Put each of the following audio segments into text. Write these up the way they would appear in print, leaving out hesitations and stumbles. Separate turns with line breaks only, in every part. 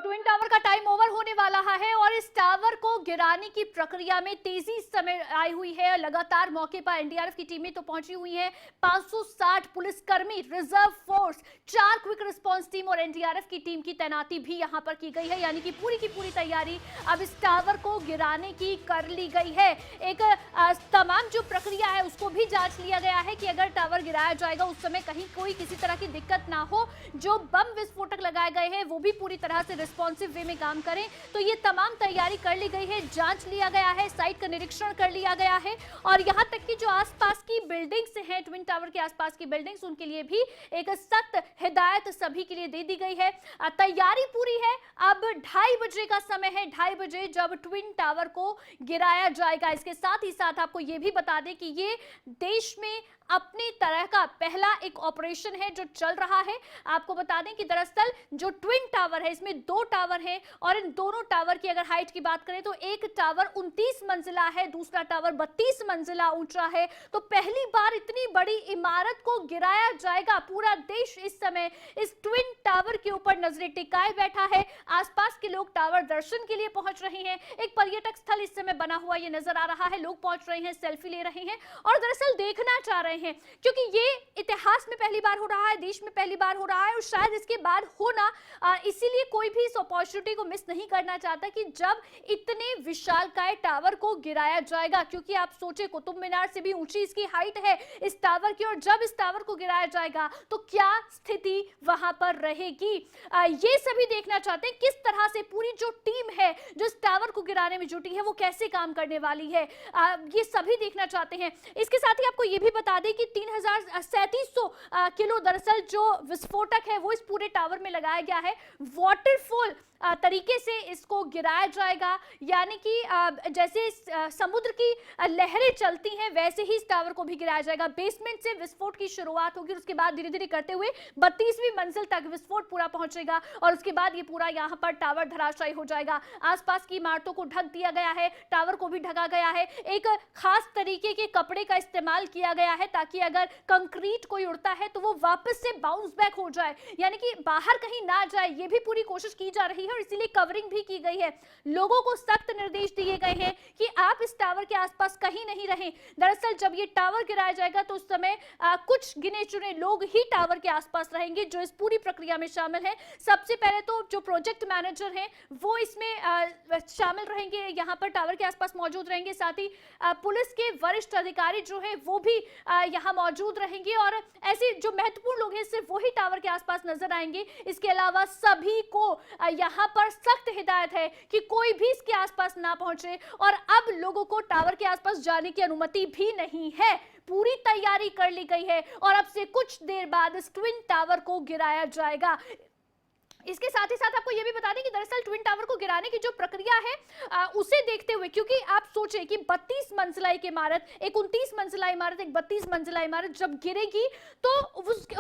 Twin tower का time over होने वाला है और इस टावर को गिराने की प्रक्रिया में तेजी इस समय आई हुई है। लगातार मौके पर एनडीआरएफ की टीमें तो पहुंची हुई हैं। 560 पुलिसकर्मी, reserve force, 4 quick response team और एनडीआरएफ की टीम की तैनाती भी यहां पर की गई है। यानी कि पूरी की पूरी तैयारी अब इस टावर को गिराने की कर ली गई है। एक तमाम जो प्रक्रिया है उसको भी जांच लिया गया है कि अगर टावर गिराया जाएगा उस समय कहीं कोई किसी तरह की दिक्कत ना हो। जो बम विस्फोटक लगाए गए हैं वो भी पूरी तरह से रिस्पॉन्सिव वे में काम करें। तो ये तमाम तैयारी कर ली गई है, जांच लिया गया है, साइट का निरीक्षण कर लिया गया है और यहां तक कि जो आसपास की बिल्डिंग्स हैं, ट्विन टावर के आसपास की बिल्डिंग्स, उनके लिए भी एक सख्त हिदायत सभी के लिए दे दी गई है। तैयारी पूरी है। अब 2:30 बजे का समय है, 2:30 बजे जब ट्विन टावर को गिराया जाएगा। इसके साथ ही साथ आपको ये भी बता दें कि ये देश में अपनी तरह का पहला एक ऑपरेशन है जो चल रहा है। आपको बता दें कि दरअसल जो ट्विन टावर है इसमें 2 टावर हैं और इन दोनों टावर की अगर हाइट की बात करें तो एक टावर 29 मंजिला है, दूसरा टावर 32 मंजिला ऊंचा है। तो पहली बार इतनी बड़ी इमारत को गिराया जाएगा। पूरा देश इस समय इस ट्विन टावर के ऊपर नजरें टिकाए बैठा है। आसपास के लोग टावर दर्शन के लिए पहुंच रहे हैं। एक पर्यटक स्थल इस समय बना हुआ ये नजर आ रहा है। लोग पहुंच रहे हैं, सेल्फी ले रहे हैं और दरअसल देखना चाह रहे हैं क्योंकि ये इतिहास में पहली बार हो रहा है, देश में पहली बार हो रहा है और शायद इसके बाद होना, इसीलिए कोई भी इस अपॉर्चुनिटी को मिस नहीं करना चाहता कि जब इतने विशालकाय टावर को गिराया जाएगा। क्योंकि आप सोचे कुतुब मीनार से भी ऊंची इसकी हाइट है इस टावर की और जब इस टावर को गिराया जाएगा तो क्या स्थिति वहां पर रहेगी, ये सभी देखना चाहते हैं। किस तरह से पूरी जो टीम है जो इस टावर को गिराने में जुटी है वो कैसे काम करने वाली है, ये सभी देखना चाहते हैं। इसके साथ ही आपको ये भी बता दें कि 3700 किलो दरअसल जो विस्फोटक है वो इस पूरे टावर में लगाया गया है। वाटरफॉल तरीके से इसको गिराया जाएगा, यानी कि जैसे समुद्र की लहरें चलती हैं वैसे ही इस टावर को भी गिराया जाएगा। बेसमेंट से विस्फोट की शुरुआत होगी, उसके बाद धीरे धीरे करते हुए 32वीं मंजिल तक विस्फोट पूरा पहुंचेगा और उसके बाद ये पूरा यहां पर टावर धराशायी हो जाएगा। आसपास की इमारतों को ढक दिया गया है, टावर को भी ढका गया है। एक खास तरीके के कपड़े का इस्तेमाल किया गया है ताकि अगर कंक्रीट कोई उड़ता है तो वो वापस से बाउंस बैक हो जाए, यानी कि बाहर कहीं ना जाए। ये भी पूरी कोशिश की जा रही है और इसीलिए कवरिंग भी की गई है। लोगों को सख्त निर्देश दिए गए हैं कि आप इस टावर के आसपास कहीं नहीं रहें। दरअसल जब ये टावर गिराया जाएगा तो उस समय कुछ गिने चुने लोग ही टावर के आसपास रहेंगे जो इस पूरी प्रक्रिया में शामिल हैं। सबसे पहले तो जो प्रोजेक्ट मैनेजर हैं वो इसमें शामिल रहेंगे, यहाँ पर टावर के आसपास मौजूद रहेंगे। साथ ही पुलिस के वरिष्ठ अधिकारी जो हैं वो भी यहाँ मौजूद रहेंगे और ऐसे जो महत्वपूर्ण लोग हैं सिर्फ वही टावर के आसपास नजर आएंगे। इसके अलावा सभी को यहाँ पर सख्त हिदायत है कि कोई भी इसके आसपास ना पहुंचे और अब लोगों को टावर के आसपास जाने की अनुमति भी नहीं है। पूरी तैयारी कर ली गई है और अब से कुछ देर बाद इस ट्विन टावर को गिराया जाएगा। इसके साथ ही साथ आपको यह भी बता दें कि दरअसल ट्विन टावर को गिराने की जो प्रक्रिया है उसे देखते हुए, क्योंकि आप सोचें कि 32 मंजिला एक इमारत, एक 29 मंजिला इमारत, एक 32 मंजिला इमारत जब गिरेगी तो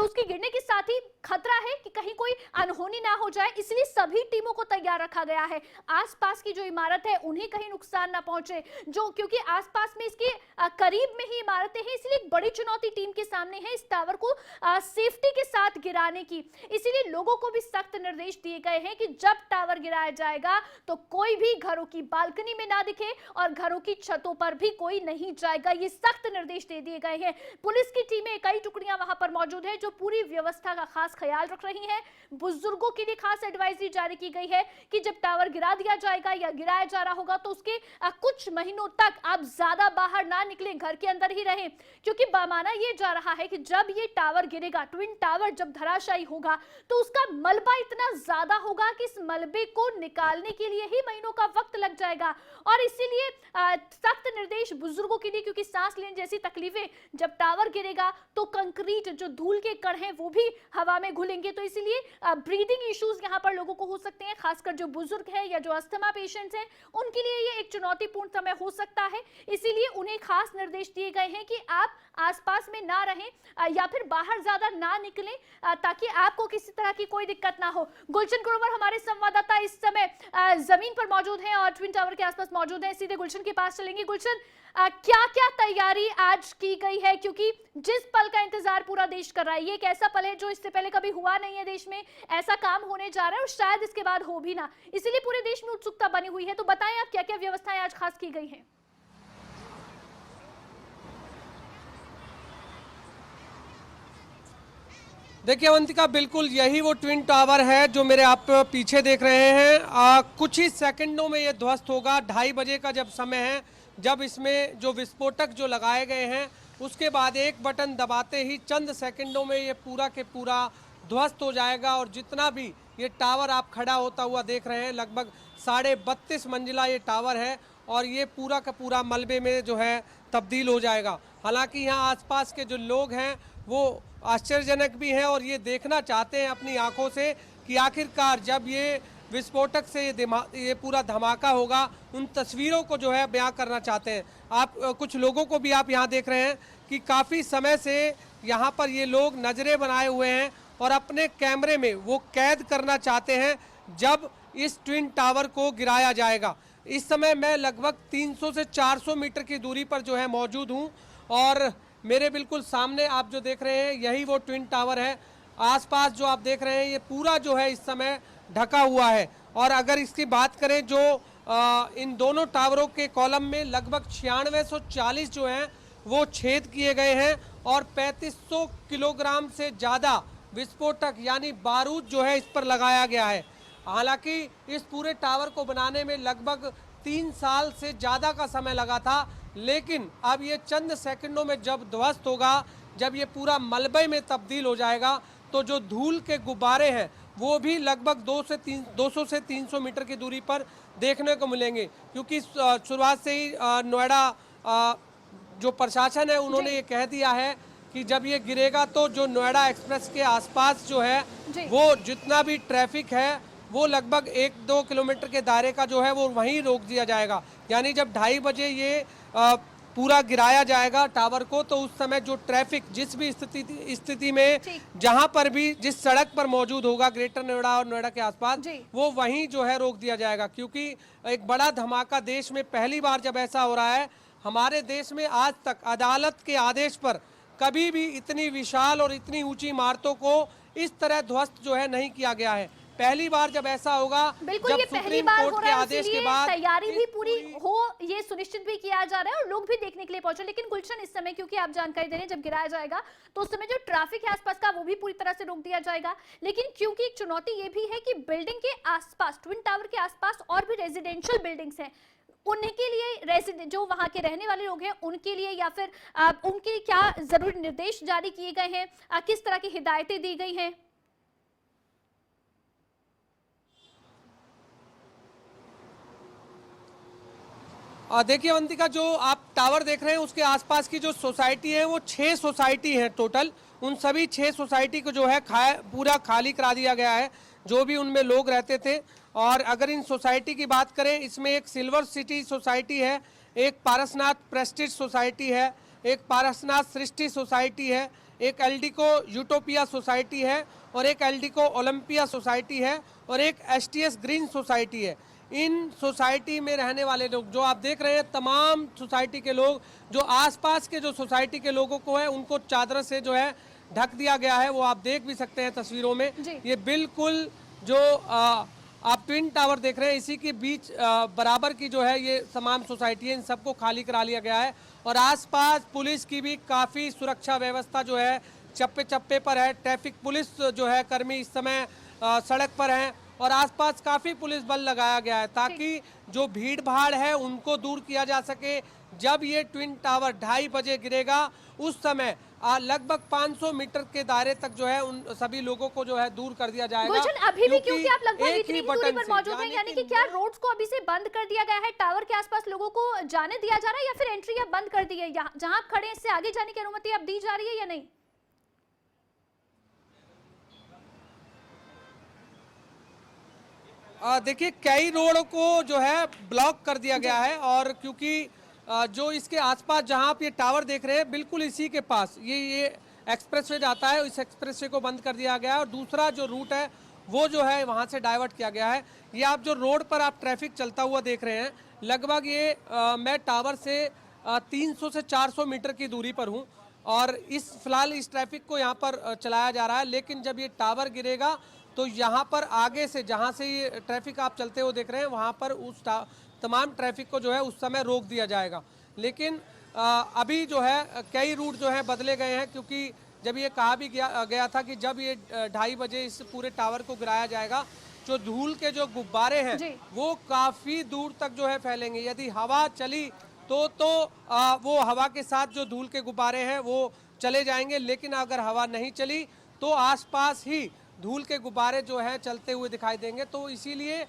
उसके गिरने के साथ ही खतरा है कि कहीं कोई अनहोनी ना हो जाए, इसलिए सभी टीमों को तैयार रखा गया है। आसपास की जो इमारत है उन्हें कहीं नुकसान ना पहुंचे, जो क्योंकि आसपास में इसके करीब में ही इमारतें हैं, इसलिए एक बड़ी चुनौती टीम के सामने है इस टावर को सेफ्टी के साथ गिराने की। इसीलिए लोगों को भी सख्त निर्देश दिए गए हैं कि जब टावर गिराया जाएगा तो कोई भी घरों की बालकनी में ना दिखे और घरों की छतों पर भी कोई नहीं जाएगा। ये सख्त निर्देश दे दिए गए हैं। पुलिस की टीमें, कई टुकड़ियां वहां पर मौजूद है जो पूरी व्यवस्था का खास ख्याल रख रही हैं। बुजुर्गों के लिए खास एडवाइजरी जारी की गई है कि जब टावर गिरा दिया जाएगा या गिराया जा रहा होगा तो उसके कुछ महीनों तक आप ज्यादा बाहर ना निकलें, घर के अंदर ही रहें, क्योंकि माना यह जा रहा है कि जब ये टावर गिरेगा, ट्विन टावर जब धराशायी होगा तो उसका मलबा इतना ज्यादा होगा कि इस मलबे को निकालने के लिए ही महीनों का वक्त लग जाएगा। और इसीलिए सख्त निर्देश बुजुर्गों के लिए, क्योंकि सांस लेने जैसी तकलीफें, जब टावर गिरेगा तो कंक्रीट, जो धूल के कण हैं वो भी हवा में घुलेंगे, तो इसीलिए ब्रीदिंग इश्यूज यहाँ पर लोगों को हो सकते हैं। खासकर जो बुजुर्ग हैं या जो अस्थमा पेशेंट्स हैं उनके लिए ये एक चुनौतीपूर्ण समय हो सकता है। इसीलिए उन्हें खास निर्देश दिए गए हैं कि आप आसपास में ना रहें या फिर बाहर ज्यादा ना निकलें ताकि आपको किसी तरह की कोई दिक्कत ना हो। गुलशन ग्रोवर हमारे संवाददाता इस समय जमीन पर मौजूद हैं और ट्विन टावर के आसपास मौजूद हैं। सीधे गुलशन के पास चलेंगे। गुलशन, क्या क्या तैयारी आज की गई है, क्योंकि जिस पल का इंतजार पूरा देश कर रहा है, ये एक ऐसा पल है जो इससे पहले कभी हुआ नहीं है देश में, ऐसा काम होने जा रहा है और शायद इसके बाद हो भी ना, इसीलिए पूरे देश में उत्सुकता बनी हुई है। तो बताएं आप क्या क्या व्यवस्थाएं आज खास की गई हैं।
देखिए अवंतिका, बिल्कुल यही वो ट्विन टावर है जो मेरे आप पीछे देख रहे हैं। कुछ ही सेकंडों में ये ध्वस्त होगा। 2:30 बजे का जब समय है, जब इसमें जो विस्फोटक जो लगाए गए हैं उसके बाद एक बटन दबाते ही चंद सेकंडों में ये पूरा के पूरा ध्वस्त हो जाएगा। और जितना भी ये टावर आप खड़ा होता हुआ देख रहे हैं, लगभग 32.5 मंजिला ये टावर है और ये पूरा का पूरा मलबे में जो है तब्दील हो जाएगा। हालांकि यहाँ आसपास के जो लोग हैं वो आश्चर्यजनक भी हैं और ये देखना चाहते हैं अपनी आंखों से कि आखिरकार जब ये विस्फोटक से ये पूरा धमाका होगा, उन तस्वीरों को जो है बयां करना चाहते हैं। आप कुछ लोगों को भी आप यहाँ देख रहे हैं कि काफ़ी समय से यहाँ पर ये लोग नज़रें बनाए हुए हैं और अपने कैमरे में वो कैद करना चाहते हैं जब इस ट्विन टावर को गिराया जाएगा। इस समय मैं लगभग 300 से 400 मीटर की दूरी पर जो है मौजूद हूँ और मेरे बिल्कुल सामने आप जो देख रहे हैं यही वो ट्विन टावर है। आसपास जो आप देख रहे हैं ये पूरा जो है इस समय ढका हुआ है। और अगर इसकी बात करें जो इन दोनों टावरों के कॉलम में लगभग 9640 जो हैं वो छेद किए गए हैं और 3500 किलोग्राम से ज़्यादा विस्फोटक यानी बारूद जो है इस पर लगाया गया है। हालांकि इस पूरे टावर को बनाने में लगभग 3 साल से ज़्यादा का समय लगा था, लेकिन अब ये चंद सेकंडों में जब ध्वस्त होगा, जब ये पूरा मलबे में तब्दील हो जाएगा, तो जो धूल के गुब्बारे हैं वो भी लगभग 200 से 300 मीटर की दूरी पर देखने को मिलेंगे। क्योंकि शुरुआत से ही नोएडा जो प्रशासन है उन्होंने ये कह दिया है कि जब ये गिरेगा तो जो नोएडा एक्सप्रेस के आसपास जो है वो जितना भी ट्रैफिक है वो लगभग 1-2 किलोमीटर के दायरे का जो है वो वहीं रोक दिया जाएगा। यानी जब 2:30 बजे ये पूरा गिराया जाएगा टावर को, तो उस समय जो ट्रैफिक जिस भी स्थिति में जहां पर भी जिस सड़क पर मौजूद होगा ग्रेटर नोएडा और नोएडा के आसपास, वो वहीं जो है रोक दिया जाएगा। क्योंकि एक बड़ा धमाका देश में पहली बार जब ऐसा हो रहा है, हमारे देश में आज तक अदालत के आदेश पर कभी भी इतनी विशाल और इतनी ऊंची इमारतों को इस तरह ध्वस्त जो है नहीं किया गया है। पहली बार जब ऐसा होगा,
बिल्कुल
जब
ये पहली
सुप्रीम
बार
कोर्ट
हो
के
रहा है,
आदेश के बाद
तैयारी भी पूरी हो ये सुनिश्चित भी किया जा रहा है और लोग भी देखने के लिए पहुंचे। लेकिन गुलशन, इस समय क्योंकि आप जानकारी दे रहे हैं जब गिराया जाएगा तो उस समय जो ट्रैफिक है आसपास का वो भी पूरी तरह से रोक दिया जाएगा। लेकिन क्योंकि एक चुनौती ये भी है कि बिल्डिंग के आसपास, ट्विन टावर के आसपास और भी रेजिडेंशियल बिल्डिंग्स हैं, उनके लिए जो वहां के रहने वाले लोग हैं उनके लिए या फिर उनके क्या जरूरी निर्देश जारी किए गए हैं, किस तरह की हिदायतें दी गई हैं?
देखिए अवंतिका, जो आप टावर देख रहे हैं उसके आसपास की जो सोसाइटी है वो 6 सोसाइटी है टोटल। उन सभी 6 सोसाइटी को जो है पूरा खाली करा दिया गया है, जो भी उनमें लोग रहते थे। और अगर इन सोसाइटी की बात करें, इसमें एक सिल्वर सिटी सोसाइटी है, एक पारसनाथ प्रेस्टीज सोसाइटी है, एक पारसनाथ सृष्टि सोसाइटी है, एक एल्डिको यूटोपिया सोसाइटी है और एक एल्डिको ओलंपिया सोसाइटी है और एक एसटीएस ग्रीन सोसाइटी है। इन सोसाइटी में रहने वाले लोग जो आप देख रहे हैं, तमाम सोसाइटी के लोग, जो आसपास के जो सोसाइटी के लोगों को है उनको चादर से जो है ढक दिया गया है। वो आप देख भी सकते हैं तस्वीरों में। ये बिल्कुल जो आप ट्विन टावर देख रहे हैं इसी के बीच बराबर की जो है ये तमाम सोसाइटी है, इन सबको खाली करा लिया गया है। और आसपास पुलिस की भी काफ़ी सुरक्षा व्यवस्था जो है चप्पे चप्पे पर है। ट्रैफिक पुलिस जो है कर्मी इस समय सड़क पर हैं और आसपास काफ़ी पुलिस बल लगाया गया है ताकि जो भीड़ भाड़ है उनको दूर किया जा सके। जब ये ट्विन टावर 2:30 बजे गिरेगा उस समय लगभग 500 मीटर के दायरे तक जो है उन सभी लोगों को जो है दूर कर दिया जाएगा।
गुलशन, अभी भी क्योंकि आप लगभग इतनी दूरी पर मौजूद हैं, यानी कि क्या रोड्स को अभी से बंद कर दिया गया है, टावर के आसपास लोगों को जाने दिया जा रहा है या फिर एंट्री अब बंद कर दी है? जहां आप खड़े हैं इससे आगे जाने की अनुमति अब दी जा रही है या नहीं?
देखिए, कई रोड को जो है ब्लॉक कर दिया गया है और क्योंकि जो इसके आसपास जहां आप ये टावर देख रहे हैं बिल्कुल इसी के पास ये एक्सप्रेसवे जाता है, इस एक्सप्रेसवे को बंद कर दिया गया है। और दूसरा जो रूट है वो जो है वहाँ से डाइवर्ट किया गया है। ये आप जो रोड पर आप ट्रैफिक चलता हुआ देख रहे हैं, लगभग ये मैं टावर से 300 से 400 मीटर की दूरी पर हूँ और फिलहाल इस ट्रैफिक को यहाँ पर चलाया जा रहा है। लेकिन जब ये टावर गिरेगा तो यहाँ पर आगे से जहाँ से ये ट्रैफिक आप चलते हुए देख रहे हैं, वहाँ पर उस तमाम ट्रैफिक को जो है उस समय रोक दिया जाएगा। लेकिन अभी जो है कई रूट जो है बदले गए हैं, क्योंकि जब ये कहा भी गया था कि जब ये 2:30 बजे इस पूरे टावर को गिराया जाएगा, जो धूल के जो गुब्बारे हैं वो काफ़ी दूर तक जो है फैलेंगे। यदि हवा चली तो वो हवा के साथ जो धूल के गुब्बारे हैं वो चले जाएंगे, लेकिन अगर हवा नहीं चली तो आसपास ही धूल के गुब्बारे जो है चलते हुए दिखाई देंगे। तो इसीलिए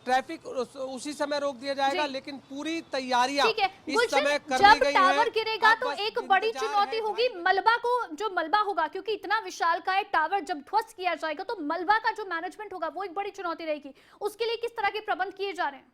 ट्रैफिक उसी समय रोक दिया जाएगा, लेकिन पूरी तैयारियां इस समय कर ली गई है।
जब टावर गिरेगा तो एक बड़ी चुनौती होगी मलबा को, जो मलबा होगा, क्योंकि इतना विशालकाय टावर जब ध्वस्त किया जाएगा तो मलबा का जो मैनेजमेंट होगा वो एक बड़ी चुनौती रहेगी। उसके लिए किस तरह के प्रबंध किए जा रहे हैं?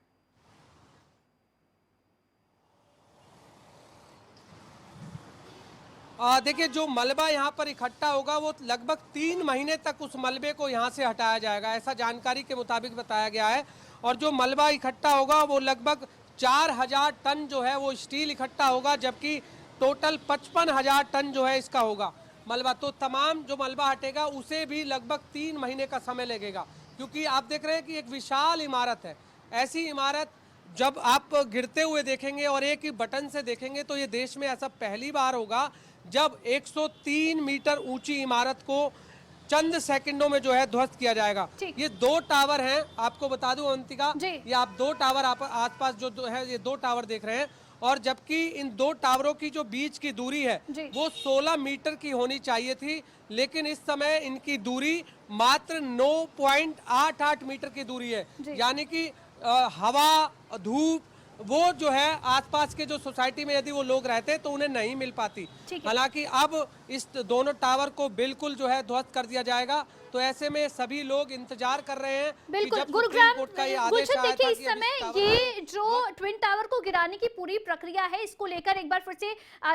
देखिए, जो मलबा यहाँ पर इकट्ठा होगा वो लगभग 3 महीने तक उस मलबे को यहाँ से हटाया जाएगा, ऐसा जानकारी के मुताबिक बताया गया है। और जो मलबा इकट्ठा होगा वो लगभग 4000 टन जो है वो स्टील इकट्ठा होगा, जबकि टोटल 55,000 टन जो है इसका होगा मलबा। तो तमाम जो मलबा हटेगा उसे भी लगभग 3 महीने का समय लगेगा, क्योंकि आप देख रहे हैं कि एक विशाल इमारत है। ऐसी इमारत जब आप गिरते हुए देखेंगे और एक ही बटन से देखेंगे तो ये देश में ऐसा पहली बार होगा जब 103 मीटर ऊंची इमारत को चंद सेकंडों में जो है ध्वस्त किया जाएगा। ये 2 टावर हैं, आपको बता दूं अवंतिका, ये आप 2 टावर आप आसपास जो है ये 2 टावर देख रहे हैं, और जबकि इन 2 टावरों की जो बीच की दूरी है वो 16 मीटर की होनी चाहिए थी, लेकिन इस समय इनकी दूरी मात्र 9.88 मीटर की दूरी है। यानी कि हवा, धूप, वो जो है आसपास के जो सोसाइटी में यदि वो लोग रहते तो उन्हें नहीं मिल पाती। हालांकि अब इस दोनों टावर को बिल्कुल जो है ध्वस्त कर दिया जाएगा। तो ऐसे में सभी लोग इंतजार कर रहे हैं कि जब सुप्रीम कोर्ट का ये आदेश आया था
इस समय ये जो ट्विन टावर को गिराने की पूरी प्रक्रिया है, इसको लेकर एक बार फिर से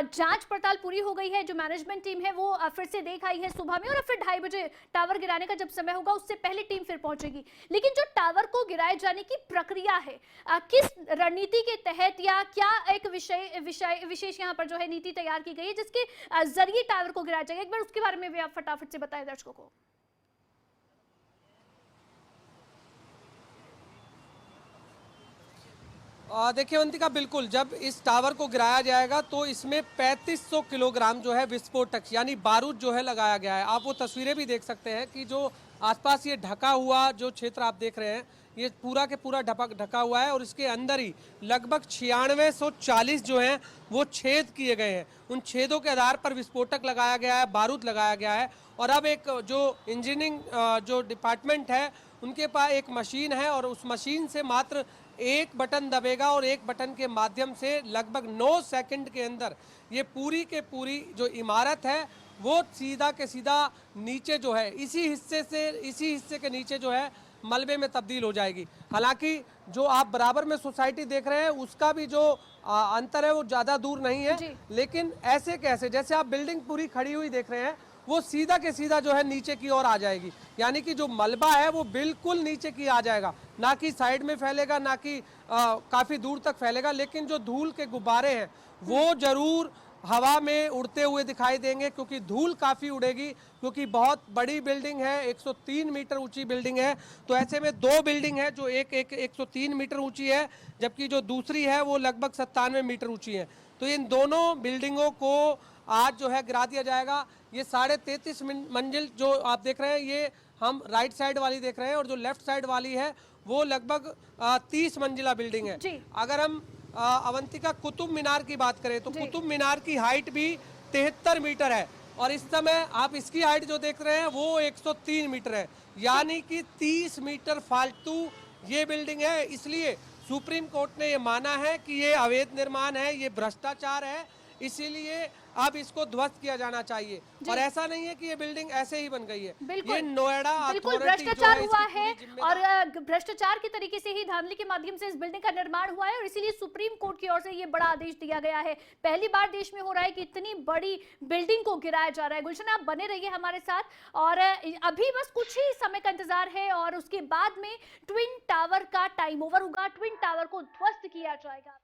जांच पड़ताल पूरी हो गई है। जो मैनेजमेंट टीम है वो फिर से देख आई है सुबह में, और फिर 2:30 बजे टावर गिराने का जब समय होगा उससे पहले टीम फिर पहुंचेगी। लेकिन जो टावर को गिराए जाने की प्रक्रिया है, किस रणनीति के तहत या क्या एक विशेष यहाँ पर जो है नीति तैयार की गई है जिसके जरिए टावर को गिराया जाएगा, एक बार उसके बारे में भी आप फटाफट से बताएं दर्शकों को।
देखिए अवंतिका, बिल्कुल जब इस टावर को गिराया जाएगा तो इसमें 3500 किलोग्राम जो है विस्फोटक यानी बारूद जो है लगाया गया है। आप वो तस्वीरें भी देख सकते हैं कि जो आसपास ये ढका हुआ जो क्षेत्र आप देख रहे हैं, ये पूरा के पूरा ढका हुआ है, और इसके अंदर ही लगभग 9640 जो हैं वो छेद किए गए हैं। उन छेदों के आधार पर विस्फोटक लगाया गया है, बारूद लगाया गया है। और अब एक जो इंजीनियरिंग जो डिपार्टमेंट है उनके पास एक मशीन है, और उस मशीन से मात्र एक बटन दबेगा और एक बटन के माध्यम से लगभग 9 सेकंड के अंदर ये पूरी के पूरी जो इमारत है वो सीधा के सीधा नीचे जो है इसी हिस्से के नीचे जो है मलबे में तब्दील हो जाएगी। हालांकि जो आप बराबर में सोसाइटी देख रहे हैं उसका भी जो अंतर है वो ज़्यादा दूर नहीं है, लेकिन ऐसे कैसे जैसे आप बिल्डिंग पूरी खड़ी हुई देख रहे हैं वो सीधा के सीधा जो है नीचे की ओर आ जाएगी। यानी कि जो मलबा है वो बिल्कुल नीचे की आ जाएगा, ना कि साइड में फैलेगा, ना कि काफ़ी दूर तक फैलेगा। लेकिन जो धूल के गुब्बारे हैं वो जरूर हवा में उड़ते हुए दिखाई देंगे, क्योंकि धूल काफ़ी उड़ेगी, क्योंकि बहुत बड़ी बिल्डिंग है, 103 मीटर ऊंची बिल्डिंग है। तो ऐसे में 2 बिल्डिंग है जो एक 103 मीटर ऊंची है, जबकि जो दूसरी है वो लगभग 97 मीटर ऊंची है। तो इन दोनों बिल्डिंगों को आज जो है गिरा दिया जाएगा। ये 33.5 मंजिल जो आप देख रहे हैं ये हम राइट साइड वाली देख रहे हैं, और जो लेफ्ट साइड वाली है वो लगभग 30 मंजिला बिल्डिंग है। अगर हम अवंतिका कुतुब मीनार की बात करें तो कुतुब मीनार की हाइट भी 73 मीटर है, और इस समय आप इसकी हाइट जो देख रहे हैं वो 103 मीटर है। यानी कि 30 मीटर फालतू ये बिल्डिंग है। इसलिए सुप्रीम कोर्ट ने ये माना है कि ये अवैध निर्माण है, ये भ्रष्टाचार है। इसीलिए अब इसको ध्वस्त किया जाना चाहिए। और ऐसा नहीं है कि ये बिल्डिंग ऐसे ही बन गई है,
बिल्कुल।
ये नोएडा
बिल्कुल
अथॉरिटी जो
भ्रष्टाचार
है
हुआ
इसकी
है
पूरी
और
जिम्मेदारी।
भ्रष्टाचार के तरीके से ही धांधली के माध्यम से इस बिल्डिंग का निर्माण हुआ है और इसीलिए सुप्रीम कोर्ट की ओर से ये बड़ा आदेश दिया गया है। पहली बार देश में हो रहा है कि इतनी बड़ी बिल्डिंग को गिराया जा रहा है। गुलशन, आप बने रहिए हमारे साथ और अभी बस कुछ ही समय का इंतजार है और उसके बाद में ट्विन टावर का टाइम ओवर होगा, ट्विन टावर को ध्वस्त किया जाएगा।